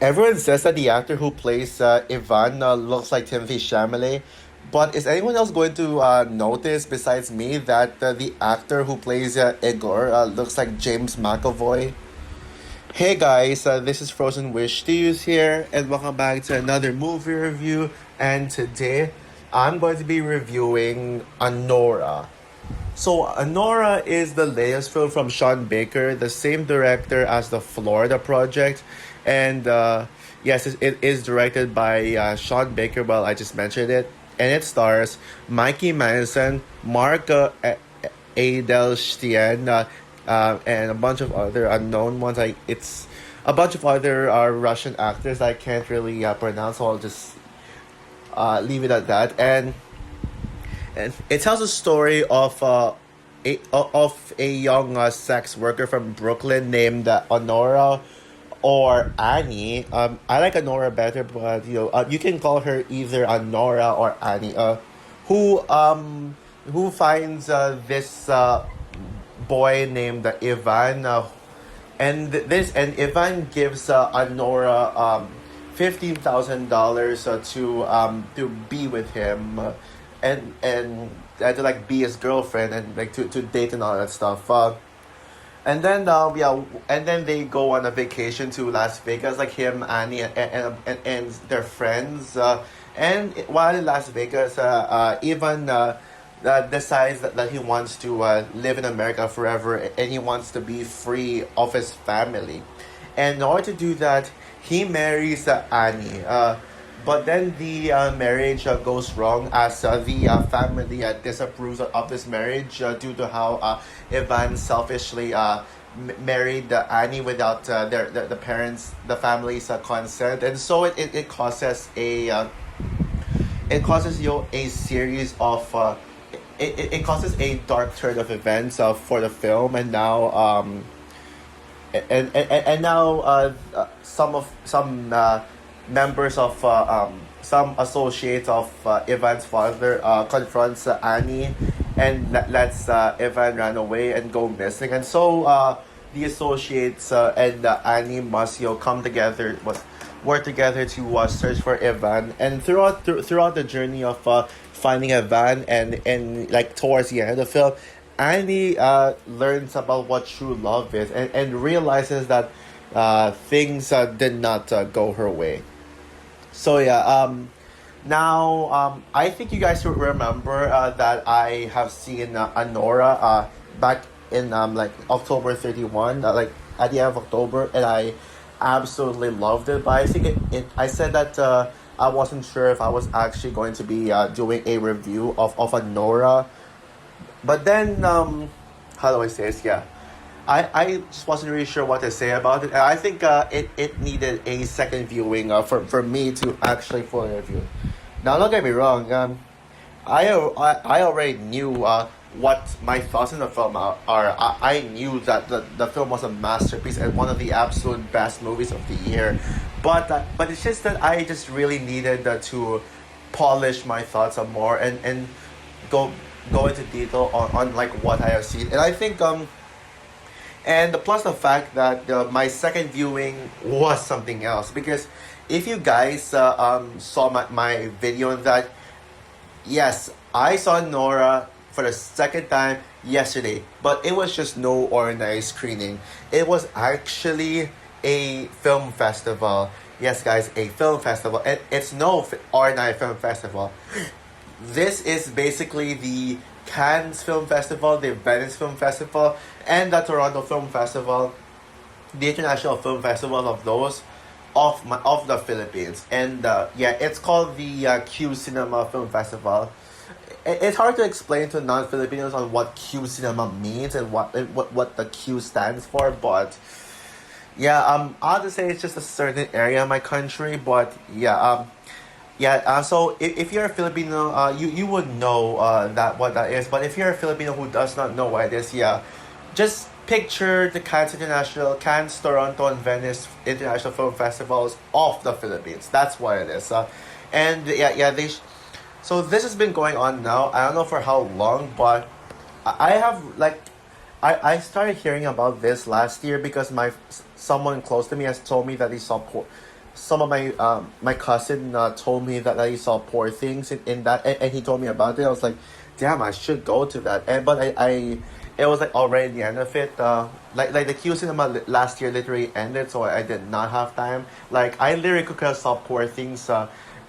Everyone says that the actor who plays Ivan looks like Timothy Chalamet, but is anyone else going to notice besides me that the actor who plays Igor looks like James McAvoy? Hey guys, this is Frozen Wish Studios here, and welcome back to another movie review. And today, I'm going to be reviewing Anora. So, Anora is the latest film from Sean Baker, the same director as the Florida Project. And yes, it is directed by Sean Baker, well, I just mentioned it. And it stars Mikey Madison, Mark Adelstein, and a bunch of other unknown ones. It's a bunch of other Russian actors I can't really pronounce, so I'll just leave it at that. And it tells a story of a young sex worker from Brooklyn named Honora or Annie. I like Honora better, but you can call her either Honora or Annie. Who finds this boy named Ivan, and Ivan gives Honora $15,000 to be with him, and to like be his girlfriend and like to date and all that stuff. And then they go on a vacation to Las Vegas, like him, Annie, and their friends. And while in Las Vegas, Ivan decides that he wants to live in America forever, and he wants to be free of his family. And in order to do that, he marries Annie. But then the marriage goes wrong as the family disapproves of this marriage due to how Ivan selfishly married Annie without the parents, the family's consent, and so it causes a series of it causes a dark turn of events for the film, and now and now some members of some associates of Ivan's father confronts Annie and lets Ivan run away and go missing, and so the associates and Annie must come together, work together to search for Ivan, and throughout the journey of finding Ivan, and like towards the end of the film, Annie learns about what true love is, and realizes that things did not go her way. So yeah, I think you guys will remember that I have seen Anora back in like October 31, like at the end of October, and I absolutely loved it. But I think I said that I wasn't sure if I was actually going to be doing a review of Anora. But then, how do I say this? Yeah, I just wasn't really sure what to say about it. And I think it needed a second viewing for me to actually fully review. Now, don't get me wrong. I already knew what my thoughts on the film are. I knew that the film was a masterpiece and one of the absolute best movies of the year. But it's just that I just really needed to polish my thoughts on more, and go go into detail on like what I have seen. And I think and plus the fact that my second viewing was something else, because if you guys saw my video on that, yes, I saw Nora for the second time yesterday, but it was just no ordinary screening. It was actually a film festival. Yes, guys, a film festival. And it's no ordinary film festival. This is basically the Cannes Film Festival, the Venice Film Festival, and the Toronto Film Festival, the International Film Festival of those of the Philippines. And yeah, it's called the Q Cinema Film Festival. It's hard to explain to non-Filipinos on what Q Cinema means and what the Q stands for, but yeah, I'll just say it's just a certain area in my country, but yeah, so if you're a Filipino, you would know that what that is. But if you're a Filipino who does not know what it is, yeah, just picture the Cannes, Toronto, and Venice International Film Festivals of the Philippines. That's what it is. And yeah, so this has been going on now. I don't know for how long, but I have like I started hearing about this last year because my someone close to me has told me that some of my cousin told me that he saw Poor Things in that, and he told me about it. I was like, damn, I should go to that. And but I it was like already the end of it. Like the Q cinema last year literally ended, so I did not have time. Like I literally could have saw Poor Things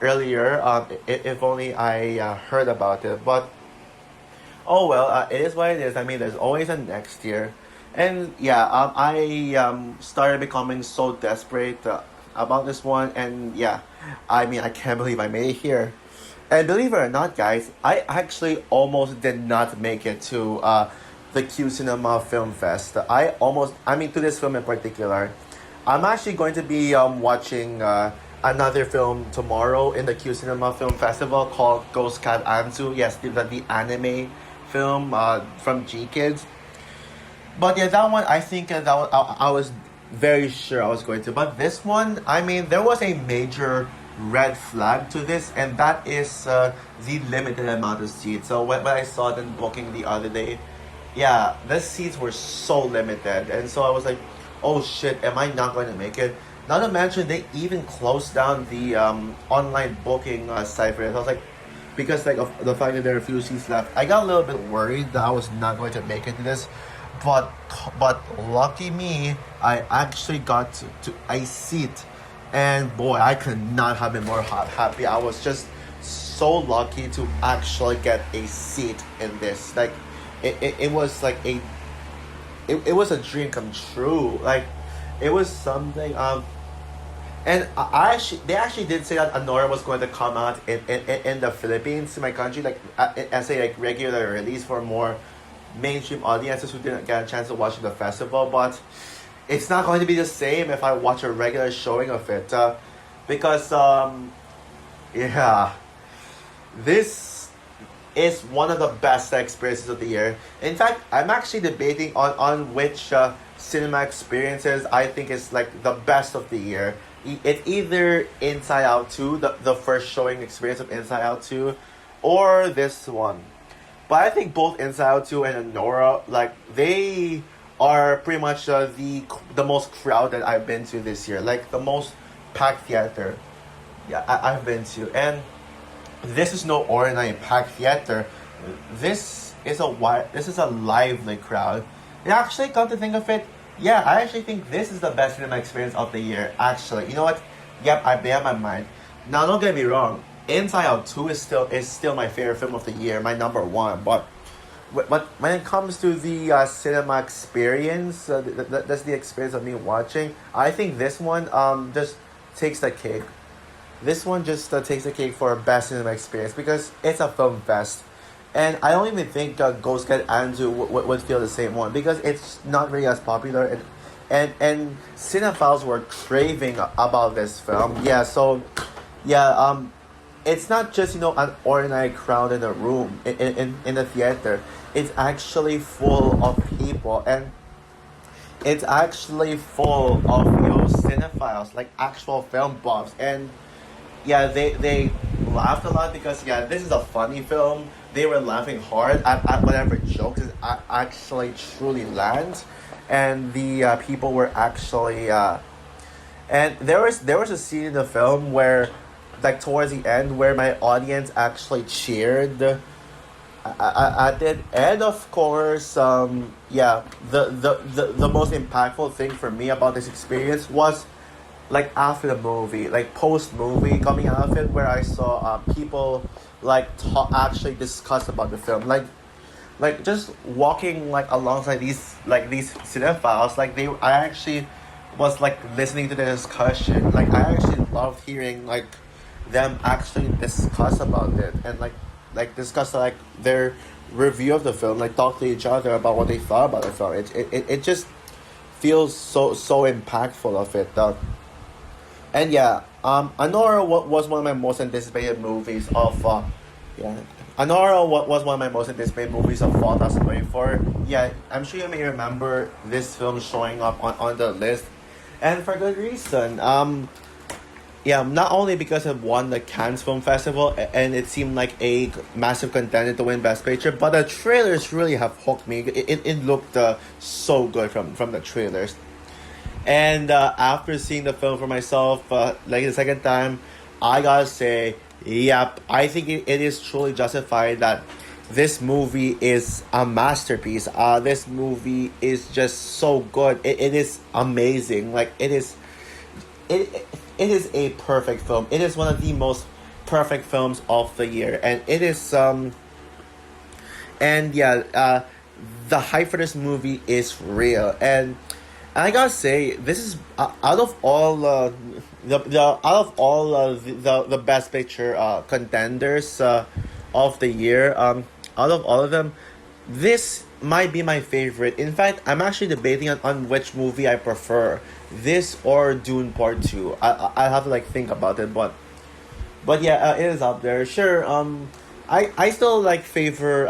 earlier. If only I heard about it, but oh well, it is what it is. I mean, there's always a next year. And yeah, I started becoming so desperate about this one, and yeah, I mean, I can't believe I made it here. And believe it or not, guys, I actually almost did not make it to the Q Cinema Film Fest. I mean, to this film in particular. I'm actually going to be watching another film tomorrow in the Q Cinema Film Festival called Ghost Cat Anzu. Yes, the anime film from G Kids. But yeah, that one I think I was very sure I was going to. But this one, I mean, there was a major red flag to this, and that is the limited amount of seats. So when I saw them booking the other day, yeah, the seats were so limited, and so I was like, oh shit, am I not going to make it? Not to mention they even closed down the online booking site for it. I was like, because like of the fact that there are a few seats left, I got a little bit worried that I was not going to make it to this. But but lucky me, I actually got to a seat, and boy, I could not have been more happy. I was just so lucky to actually get a seat in this. Like it was like it was a dream come true. Like it was something and I actually they actually did say that Anora was going to come out in the Philippines, in my country, like as a like regular release for more mainstream audiences who didn't get a chance to watch the festival. But it's not going to be the same if I watch a regular showing of it, because yeah, this is one of the best experiences of the year. In fact, I'm actually debating on which cinema experiences I think is like the best of the year. It's either Inside Out 2, the first showing experience of Inside Out 2, or this one. But I think both Inside Out 2 and Anora, like, they are pretty much the most crowded I've been to this year. Like, the most packed theater, yeah, I've been to. And this is no ordinary packed theater. This is a lively crowd. And actually, come to think of it, yeah, I actually think this is the best cinema experience of the year. Actually, you know what? Yep, I made up my mind. Now, don't get me wrong. Inside Out 2 is still my favorite film of the year, my number one. But when it comes to the cinema experience, that's the experience of me watching. I think this one just takes the cake. This one just takes the cake for best cinema experience because it's a film fest. And I don't even think Ghost Cat Anzu would feel the same one because it's not really as popular, and cinephiles were craving about this film. Yeah, so yeah, it's not just an ordinary crowd in a room in the theater. It's actually full of people, and it's actually full of cinephiles, like actual film buffs. And yeah, they laughed a lot because yeah, this is a funny film. They were laughing hard at whatever jokes it actually truly lands, and the people were actually and there was a scene in the film where, like towards the end, where my audience actually cheered at it. And of course, yeah, the most impactful thing for me about this experience was like after the movie, like post movie coming out of it, where I saw people like actually discuss about the film, like just walking like alongside these cinephiles, like I actually was like listening to the discussion. Like I actually loved hearing like them actually discuss about it, and like discuss like their review of the film, like talk to each other about what they thought about the film. It just feels so impactful of it. And yeah, Anora was one of my most anticipated movies of yeah. Anora was one of my most anticipated movies of fall 2024. Yeah, I'm sure you may remember this film showing up on the list, and for good reason. Yeah, not only because it won the Cannes Film Festival and it seemed like a massive contender to win Best Picture, but the trailers really have hooked me. It looked so good from the trailers. And after seeing the film for myself, like the second time, I gotta say, yep, I think it is truly justified that this movie is a masterpiece. This movie is just so good. It is amazing. Like it it is a perfect film. It is one of the most perfect films of the year, and it is and yeah, the hype for this movie is real. And I gotta say, this is out of all the out of all the best picture contenders of the year. Out of all of them, this might be my favorite. In fact, I'm actually debating on which movie I prefer, this or Dune Part Two. I have to like think about it, but yeah, it is up there. Sure. I still like favor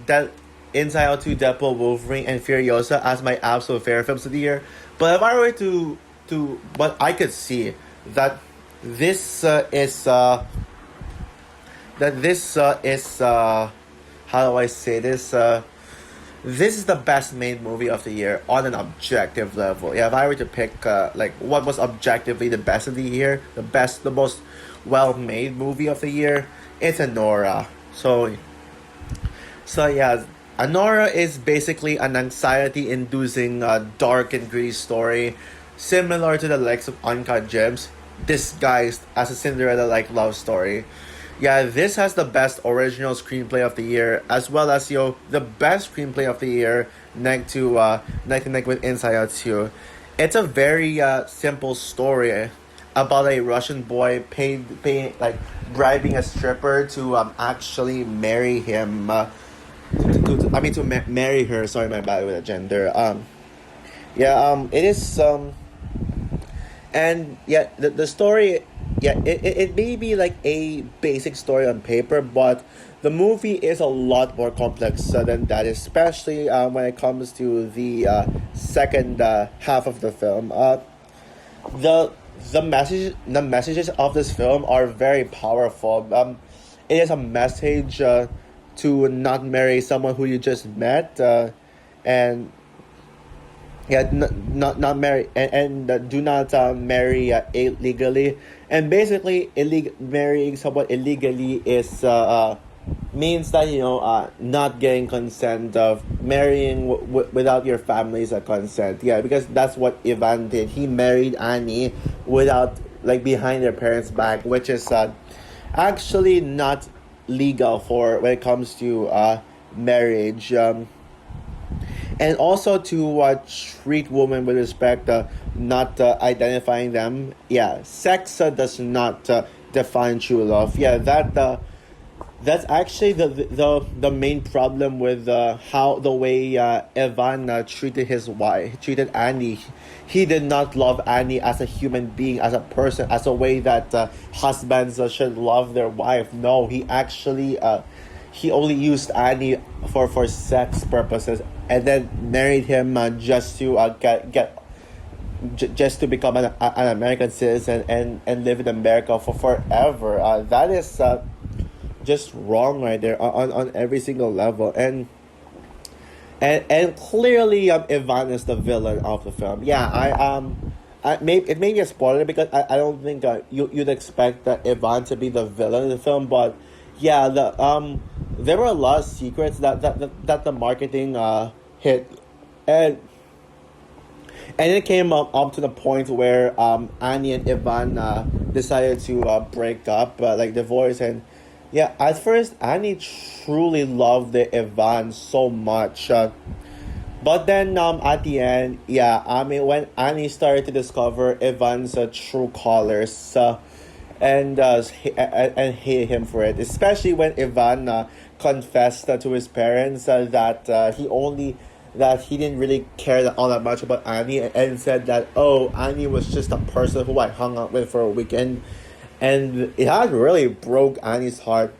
that Inside Out 2, Deadpool, Wolverine, and Furiosa as my absolute favorite films of the year. But if I were to, but I could see that this is how do I say this? This is the best made movie of the year on an objective level. Yeah, if I were to pick like what was objectively the best of the year, the most well made movie of the year, it's Anora. So yeah, Anora is basically an anxiety-inducing, dark and gritty story, similar to the likes of Uncut Gems, disguised as a Cinderella-like love story. Yeah, this has the best original screenplay of the year, as well as the best screenplay of the year, neck to neck with Inside Out 2. It's a very simple story about a Russian boy paying like bribing a stripper to actually marry him. To marry her. Sorry, my bad with the gender. It is and yeah, the story, yeah, it may be like a basic story on paper, but the movie is a lot more complex than that, especially when it comes to the second half of the film. The the messages of this film are very powerful. It is a message to not marry someone who you just met, and yeah, not marry, and do not marry illegally. And basically, marrying someone illegally is means that not getting consent, of marrying without your family's consent. Yeah, because that's what Ivan did. He married Annie without, like, behind their parents' back, which is actually not legal for when it comes to marriage. And also to treat women with respect, not identifying them. Yeah, sex does not define true love. Yeah, that's actually the main problem with how the way Ivan treated Annie. He did not love Annie as a human being, as a person, as a way that husbands should love their wife. No, he actually he only used Annie for sex purposes, and then married him just to just to become an American citizen and live in America for forever. That is just wrong right there on every single level. And clearly Ivan is the villain of the film. Yeah, it may be a spoiler because I don't think you'd expect Ivan to be the villain of the film, but yeah, there were a lot of secrets that the marketing hit, and it came up to the point where Annie and Ivan decided to break up, like divorce. And yeah, at first Annie truly loved the Ivan so much, but then at the end, yeah, I mean, when Annie started to discover Ivan's true colors, and hate him for it, especially when Ivan confessed to his parents that he didn't really care all that much about Annie, and said that, oh, Annie was just a person who I hung out with for a weekend. And it had really broke Annie's heart.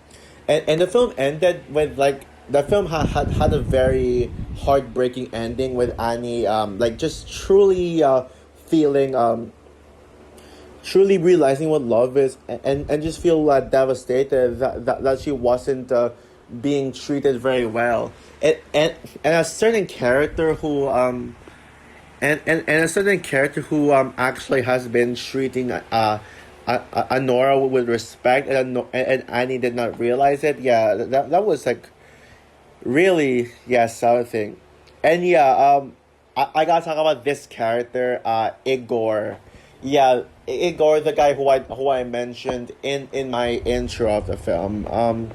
And the film ended with, like, the film had a very heartbreaking ending with Annie like just truly feeling truly realizing what love is, and just feel devastated that she wasn't being treated very well. And a certain character and a certain character who actually has been treating Anora with respect, and Annie did not realize it. Yeah, that was like really, yeah, something. And yeah, I gotta talk about this character, Igor. Yeah, Igor, the guy who I mentioned in my intro of the film.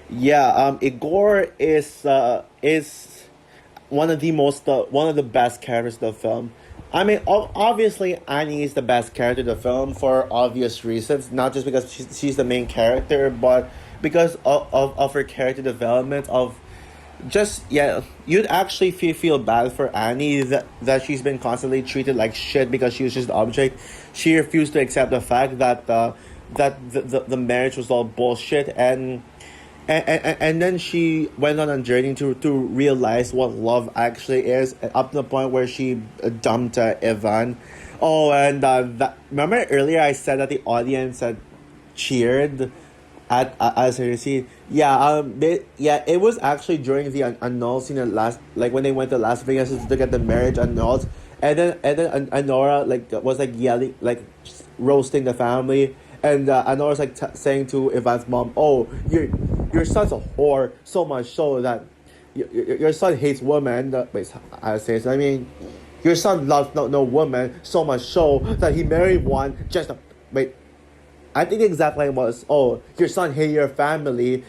Yeah, Igor is one of the best characters of the film. I mean, obviously Annie is the best character of the film for obvious reasons, not just because she's the main character, but because of her character development of just, yeah, you'd actually feel bad for Annie that she's been constantly treated like shit because she was just an object. She refused to accept the fact that the marriage was all bullshit, and then she went on a journey to realize what love actually is, up to the point where she dumped Ivan. Oh, and remember earlier I said that the audience had cheered at as her scene. Yeah, yeah, it was actually during the annul scene at last, like when they went to Las Vegas to get the marriage annulled, and then Anora like was like yelling, like roasting the family, and Anora's like saying to Ivan's mom, "Oh, your son's a whore, so much so that your son hates women." Wait, I say so. I mean, your son loves no woman so much so that he married one just to wait. I think the exact line was, "Oh, your son hates your family.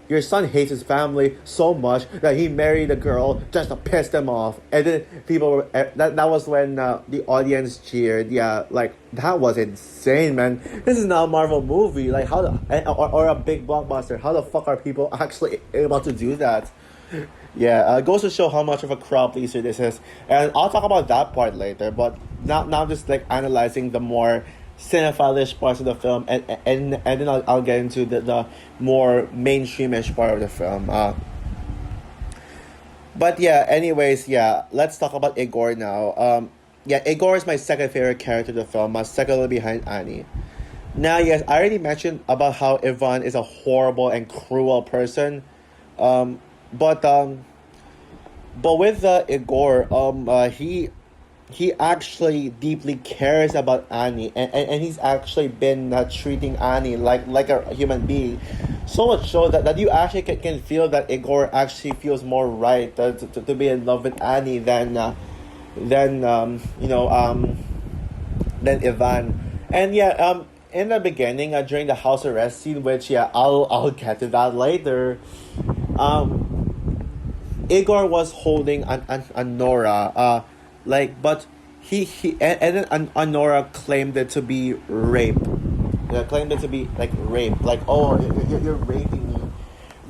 Your son hates his family so much that he married a girl just to piss them off." And then people were that was when the audience cheered. Yeah, like that was insane, man. This is not a Marvel movie. Like how or a big blockbuster. How the fuck are people actually able to do that? Yeah, it goes to show how much of a crowd pleaser this is, and I'll talk about that part later. But now just like analyzing the more cinephilish parts of the film, and then I'll get into the more mainstreamish part of the film. But yeah, anyways, yeah, let's talk about Igor now. Yeah, Igor is my second favorite character of the film, my second only behind Annie. Now, yes, I already mentioned about how Ivan is a horrible and cruel person. Um, but with Igor, he actually deeply cares about Annie, and he's actually been treating Annie like a human being. So much so that you actually can feel that Igor actually feels more right to be in love with Annie than than Ivan. And yeah, in the beginning, during the house arrest scene, which yeah, I'll get to that later. Igor was holding an Nora, but and then Anora claimed it to be rape. Yeah, claimed it to be like rape. Like, oh, you're raping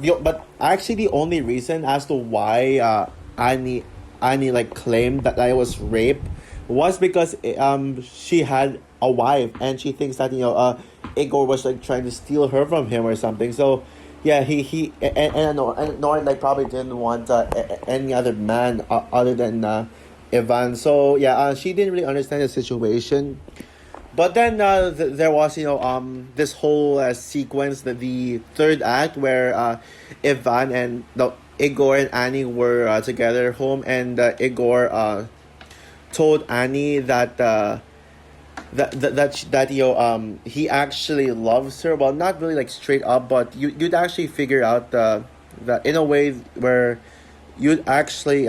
me. But actually, the only reason as to why Annie like claimed that I was rape was because she had a wife, and she thinks that Igor was like trying to steal her from him or something. So yeah, he and Nora like probably didn't want any other man other than Ivan. So yeah, she didn't really understand the situation. But then there was this whole sequence, the third act, where Ivan and no Igor and Annie were together at home, and Igor told Annie that he actually loves her. Well, not really like straight up, but you'd actually figure out that in a way where you'd actually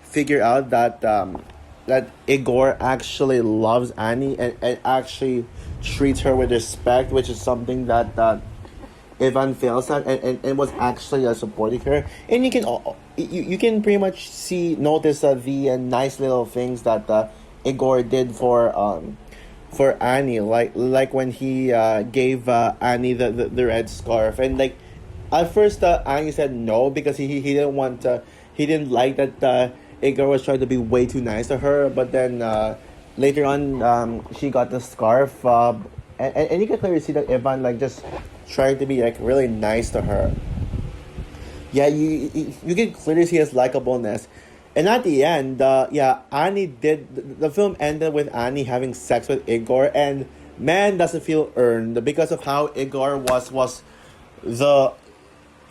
figure out that Igor actually loves Annie, and actually treats her with respect, which is something that Ivan fails at, and was actually supporting her. And you can pretty much notice the nice little things that Igor did for Annie, like when he gave Annie the red scarf, and like at first Annie said no because he didn't want he didn't like that Igor was trying to be way too nice to her, but then later on she got the scarf, and you can clearly see that Ivan like just trying to be like really nice to her. Yeah, you can clearly see his likableness. And at the end, yeah, Annie did. The film ended with Annie having sex with Igor, and man, does it feel earned because of how Igor the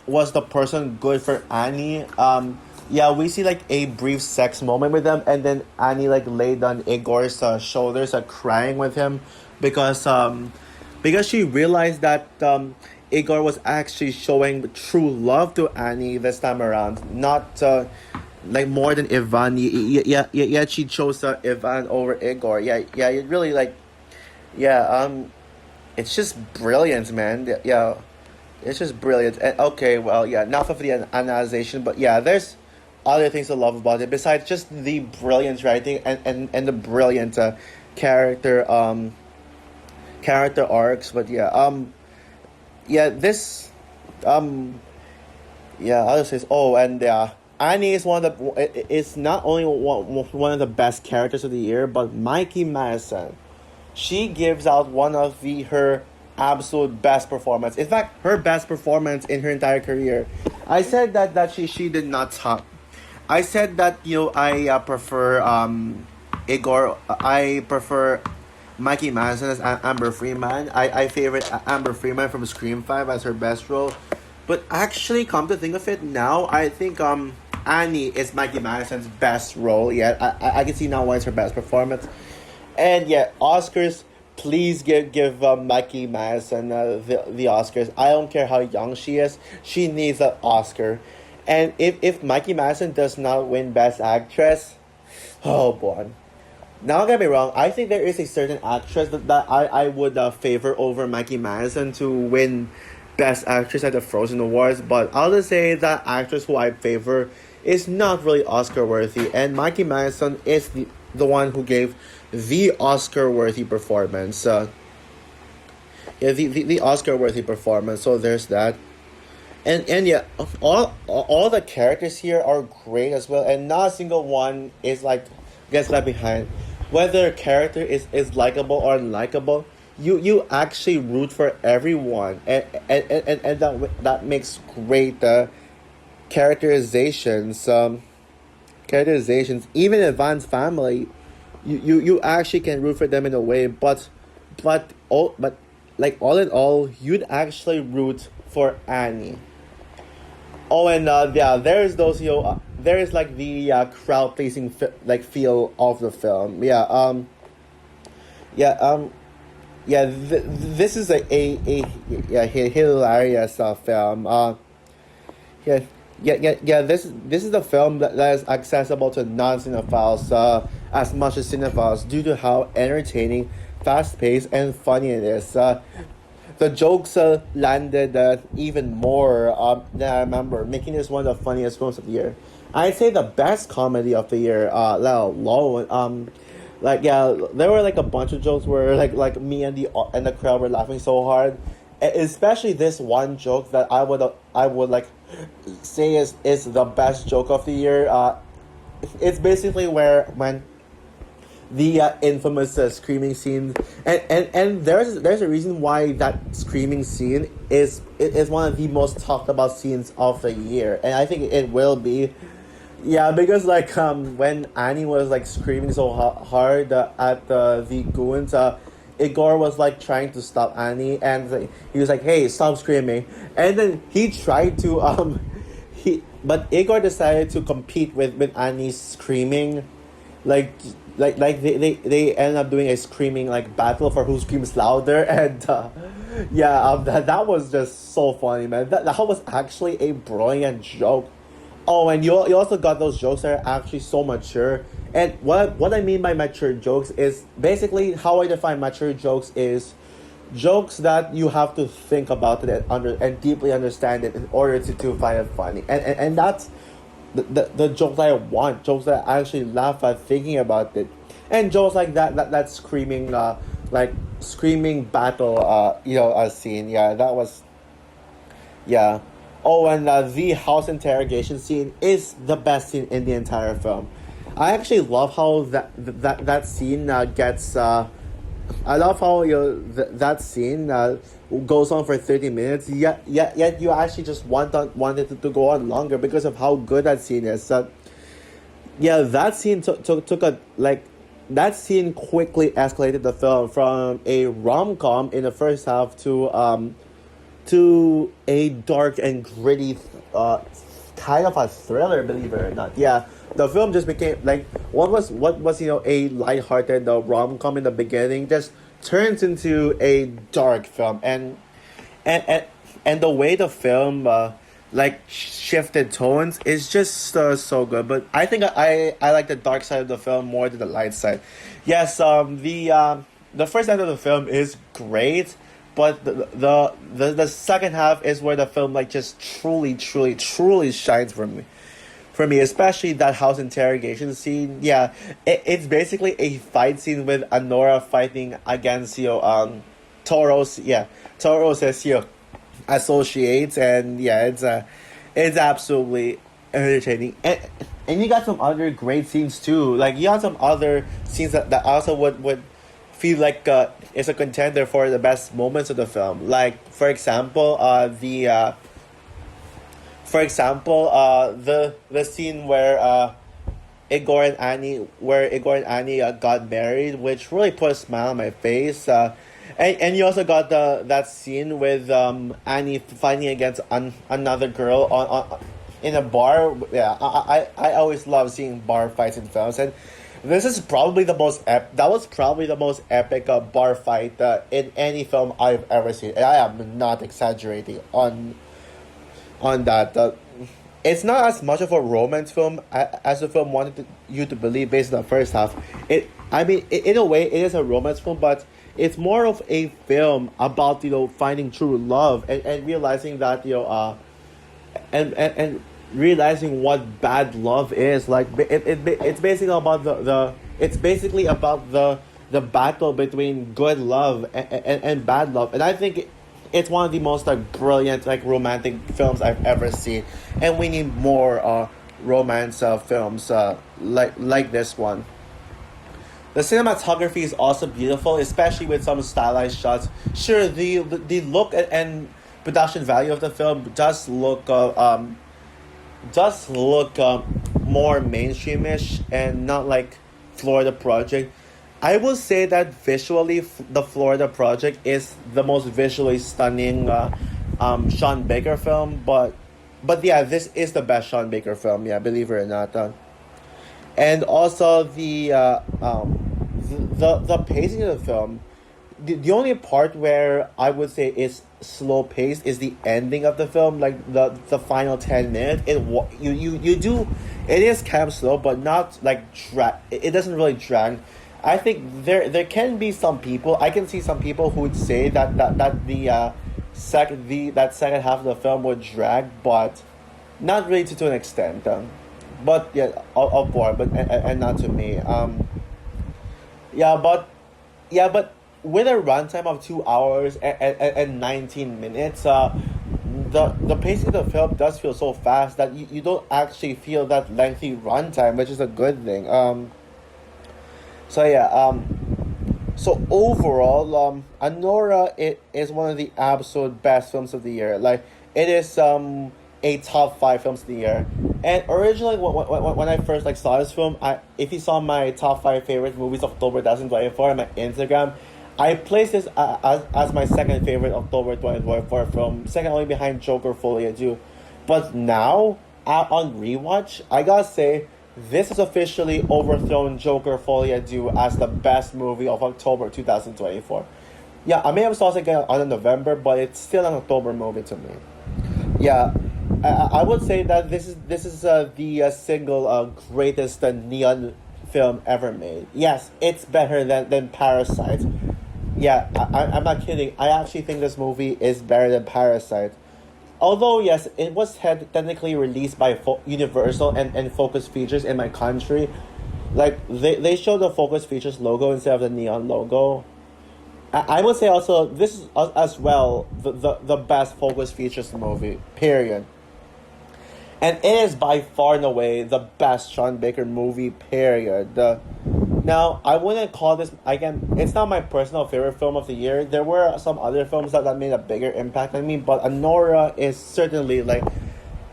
was the person good for Annie. Yeah, we see like a brief sex moment with them, and then Annie like laid on Igor's shoulders, crying with him because because she realized that Igor was actually showing true love to Annie this time around, not like more than Ivan. Yet she chose Ivan over Igor. Yeah, it really like yeah it's just brilliant, man. Yeah, it's just brilliant. And okay, well, yeah, enough of the analyzation, but yeah, there's other things to love about it besides just the brilliant writing and the brilliant character character arcs. But yeah, yeah, this um yeah, other says oh, and Annie is one of the is not only one of the best characters of the year, but Mikey Madison, she gives out one of the her absolute best performance. In fact, her best performance in her entire career. I said that she did not top. I said that I prefer Igor. I prefer Mikey Madison as Amber Freeman. I favorite Amber Freeman from Scream 5 as her best role. But actually, come to think of it now, I think Annie is Mikey Madison's best role. Yeah, I can see now why it's her best performance. And yeah, Oscars. Please give Mikey Madison the Oscars. I don't care how young she is. She needs an Oscar. And if Mikey Madison does not win Best Actress, oh boy. Now, don't get me wrong. I think there is a certain actress that I would favor over Mikey Madison to win Best Actress at the Frozen Awards. But I'll just say that actress who I favor is not really Oscar worthy. And Mikey Madison is the one who gave the Oscar worthy performance. Yeah, the Oscar worthy performance. So there's that. And yeah, all the characters here are great as well, and not a single one is like gets left behind. Whether a character is likable or unlikable, you actually root for everyone, and that makes great characterizations. Characterizations, even Ivan's family, you actually can root for them in a way, but like all in all, you'd actually root for Annie. Oh, and yeah, there's those there is like the crowd pleasing like feel of the film. Yeah, yeah. This is a yeah hilarious film. Yeah, yeah. This is the film that is accessible to non-cinephiles as much as cinephiles due to how entertaining, fast-paced, and funny it is. The jokes landed even more than I remember, making this one of the funniest films of the year. I'd say the best comedy of the year, let alone. Like yeah, there were like a bunch of jokes where like me and the crowd were laughing so hard, especially this one joke that I would like say is the best joke of the year. It's basically where when the infamous screaming scene, and there's a reason why that screaming scene is one of the most talked about scenes of the year, and I think it will be. Yeah, because like when Annie was like screaming so hard at the goons, Igor was like trying to stop Annie, and like, he was like, "Hey, stop screaming!" And then he tried to but Igor decided to compete with Annie's screaming, like they end up doing a screaming like battle for who screams louder, and yeah, that was just so funny, man. That was actually a brilliant joke. Oh, and you also got those jokes that are actually so mature. And what I mean by mature jokes is basically how I define mature jokes is jokes that you have to think about it and deeply understand it in order to find it funny. And that's the jokes I want, jokes that I actually laugh at thinking about it. And jokes like that screaming like screaming battle scene. Yeah, that was yeah. Oh, and the house interrogation scene is the best scene in the entire film. I actually love how that scene gets. I love how that scene goes on for 30 minutes. Yet you actually just wanted it to go on longer because of how good that scene is. Yeah, that scene took a like. That scene quickly escalated the film from a rom-com in the first half to a dark and gritty kind of a thriller, believe it or not. Yeah, the film just became like what was a lighthearted rom com in the beginning just turns into a dark film, and and, and the way the film like shifted tones is just so good. But I think I like the dark side of the film more than the light side. Yes, the first half of the film is great, but the second half is where the film like just truly shines for me. For me, especially that house interrogation scene. Yeah, it's basically a fight scene with Anora fighting against Toros. Yeah, Toros as associates, and yeah, it's absolutely entertaining. And you got some other great scenes too. Like you got some other scenes that also would feel like is a contender for the best moments of the film. Like for example, the scene where Igor and Annie got married, which really put a smile on my face. And you also got that scene with Annie fighting against another girl on in a bar. Yeah, I always love seeing bar fights in films, and this is probably that was probably the most epic bar fight in any film I've ever seen. And I am not exaggerating on that. It's not as much of a romance film as the film wanted you to believe based on the first half. In a way, it is a romance film, but it's more of a film about finding true love and realizing that and realizing what bad love is like. It's basically about it's basically about the battle between good love and bad love, and I think it's one of the most like brilliant like romantic films I've ever seen, and we need more romance films like this one. The cinematography is also beautiful, especially with some stylized shots. Sure, the look and production value of the film does look more mainstreamish and not like Florida Project. I will say that visually, the Florida Project is the most visually stunning Sean Baker film, but yeah, this is the best Sean Baker film. Yeah, believe it or not. And also the pacing of the film. The only part where I would say is slow paced is the ending of the film, like the final 10 minutes. It is kind of slow, but not like drag. It doesn't really drag. I think there can be some people. I can see some people who would say that the second half of the film would drag, but not really to an extent. But yeah, of course, but and not to me. Yeah, but with a runtime of 2 hours and 19 minutes, the pacing of the film does feel so fast that you don't actually feel that lengthy runtime, which is a good thing. So yeah, so overall, Anora it is one of the absolute best films of the year. Like it is a top 5 films of the year. And originally, when I first like saw this film, if you saw my top 5 favorite movies of October 2024 on my Instagram, I placed this as my second favorite October 2024 film, second only behind Joker Folie à Deux. But now, on rewatch, I gotta say, this has officially overthrown Joker Folie à Deux as the best movie of October 2024. Yeah, I may have saw it again on November, but it's still an October movie to me. Yeah, I would say that this is the single greatest neon film ever made. Yes, it's better than Parasite. Yeah, I'm not kidding. I actually think this movie is better than Parasite. Although, yes, it was technically released by Universal and Focus Features in my country. Like, they showed the Focus Features logo instead of the neon logo. I would say also, this is as well the best Focus Features movie, period. And it is by far and away the best Sean Baker movie, period. Now, I wouldn't call this, again, it's not my personal favorite film of the year. There were some other films that made a bigger impact on me, but Anora is certainly, like,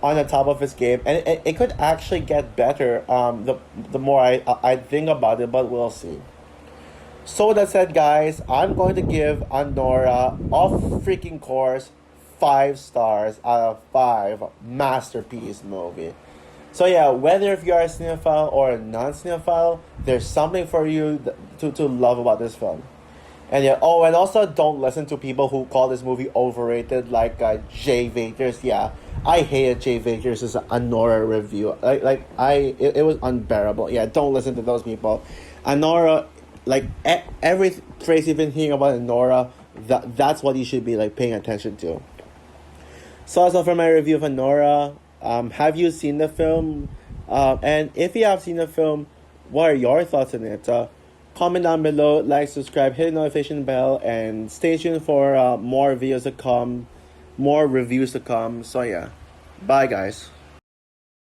on the top of its game. And it could actually get better the more I think about it, but we'll see. So with that said, guys, I'm going to give Anora, off freaking course, 5 stars out of 5 masterpiece movie. So yeah, whether if you are a cinephile or a non-cinephile, there's something for you to love about this film. And yeah, oh, and also don't listen to people who call this movie overrated, like Jay Vaters. Yeah, I hated Jay Vaters' Anora review. It was unbearable. Yeah, don't listen to those people. Anora, like every phrase you've been hearing about Anora, that's what you should be like paying attention to. So that's all for my review of Anora. Have you seen the film? And if you have seen the film, what are your thoughts on it? Comment down below, like, subscribe, hit the notification bell, and stay tuned for more videos to come, more reviews to come. So yeah, bye guys.